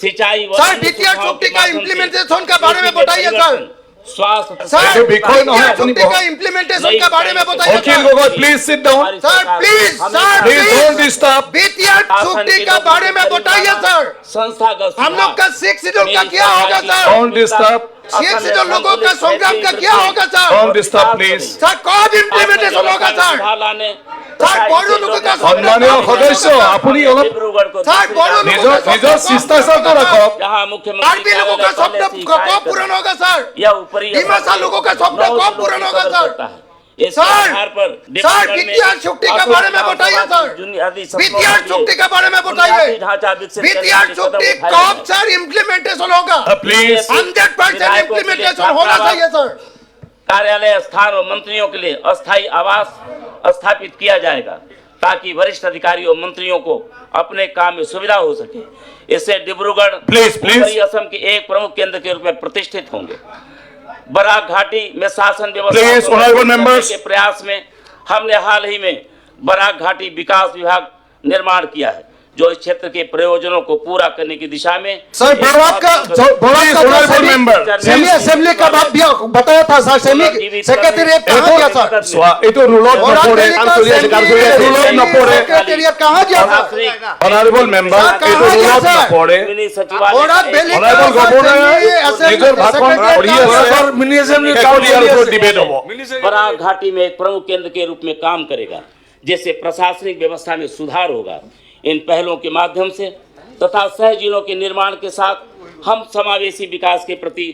सिंचाई sir BTR चुक्ति का इम्प्लीमेंटेशन का बारे में बताइए सर। स्वास्थ्य सर बीटीआर चुक्ति का इम्प्लीमेंटेशन का बारे में बताइए वकील Gogoi please sit down. Sir please don't disturb. BTR चुक्ति का बारे में बताइए सर। संस्थागत हम लोग का 6 शेड्यूल का क्या होगा सर? Don't disturb. 6 शेड्यूल लोगों का संग्राम का क्या होगा sir? Don't disturb please. Sir कब इम्प्लीमेंटेशन होगा सर? सर बड़ो लोगों का सम्मानीय सदस्य আপুনি অলপ सर बड़ो लोगों का নিজৰ শিষ্টাচাৰ তো ৰাখক। यहाँ मुख्यमंत्री आरबी लोगों का स्वप्न कब पूर्ण होगा सर? या ऊपरी दिमासा लोगों का स्वप्न कब पूर्ण होगा सर? सर बीटीआर चुक्ति के बारे में बताइए सर। बीटीआर चुक्ति के बारे में बताइए। बीटीआर चुक्ति कब सर इम्प्लीमेंटेशन होगा? प्लीज 100% इम्प्लीमेंटेशन होना चाहिए सर। कार्यालय स्थान और मंत्रियों के लिए अस्थायी आवास स्थापित किया जाएगा ताकि वरिष्ठ अधिकारियों मंत्रियों को अपने काम में सुविधा हो सके। इससे डिब्रूगढ़ उत्तरी असम के एक प्रमुख केंद्र के रूप में प्रतिष्ठित होंगे। बराक घाटी में शासन व्यवस्था के प्रयास में हमने हाल ही में बराक घाटी विकास विभाग निर्माण किया है जो इस क्षेत्र के प्रयोजनों को पूरा करने की दिशा में। सर बराक का असेंबली का बात भी बताया था सर। सेक्रेटेरिएट कहाँ गया सर? ये तो रूलर सेक्रेटेरिएट कहाँ गया सर? ऑनरेबल मेंबर ये तो रूलर न पड़े। मिनी सचिवालय ऑनरेबल गवर्नर निजर भाषण पढ़िए सर। मिनी असेंबली का डिबेट हो। बराक घाटी में एक प्रमुख केंद्र के रूप में काम करेगा जिससे प्रशासनिक व्यवस्था में सुधार होगा। इन पहलों के माध्यम से तथा सहजीवनों के निर्माण के साथ हम समावेशी विकास के प्रति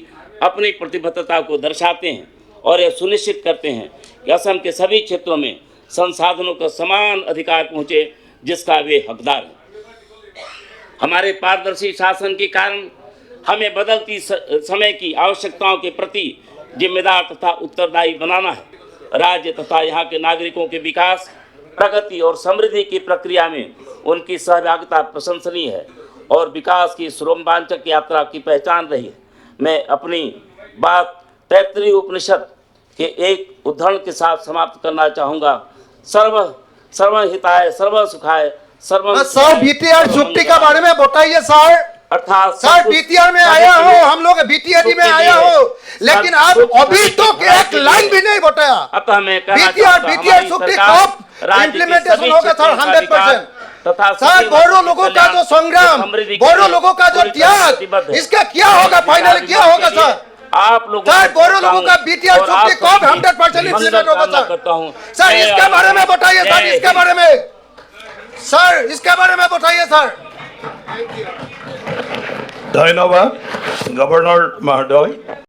अपनी प्रतिबद्धता को दर्शाते हैं और यह सुनिश्चित करते हैं कि असम के सभी क्षेत्रों में संसाधनों का समान अधिकार पहुंचे जिसका वे हकदार हैं। हमारे पारदर्शी शासन के कारण हमें बदलती समय की आवश्यकताओं के प्रति जिम्मेदार तथा उत्तरदायी बनाना है। राज्य तथा यहाँ के नागरिकों के विकास प्रगति और समृद्धि की प्रक्रिया में उनकी सहभागिता प्रशंसनीय है और विकास की रोमांचक यात्रा की पहचान रही है। मैं अपनी बात तैत्तिरीय उपनिषद के एक उद्धरण के साथ समाप्त करना चाहूँगा। सर्वहिताय सर्वसुखाय सर्व। सर बीटीआर चुक्ति के बारे में बताइए सर। अर्थात सर बीटीआर में आया हो, हम लोग बीटीआर में आया हो, लेकिन आप अभी तो एक लाइन भी नहीं बताया। अतः मैं बीटीआर चुक्ति कब इम्प्लीमेंटेशन होगा सर? 100%। सर बोरो लोगों का जो संग्राम, बोरो लोगों का जो त्याग, इसका क्या होगा? फाइनल क्या होगा सर? आप लोग सर बोरो लोगों का बीटीआर चुक्ति कब 100% इम्प्लीमेंट होगा सर? सर इसके बारे में बताइए सर। इसके बारे में सर, इसके बारे में बताइए सर। धन्यवाद गवर्नर महोदय।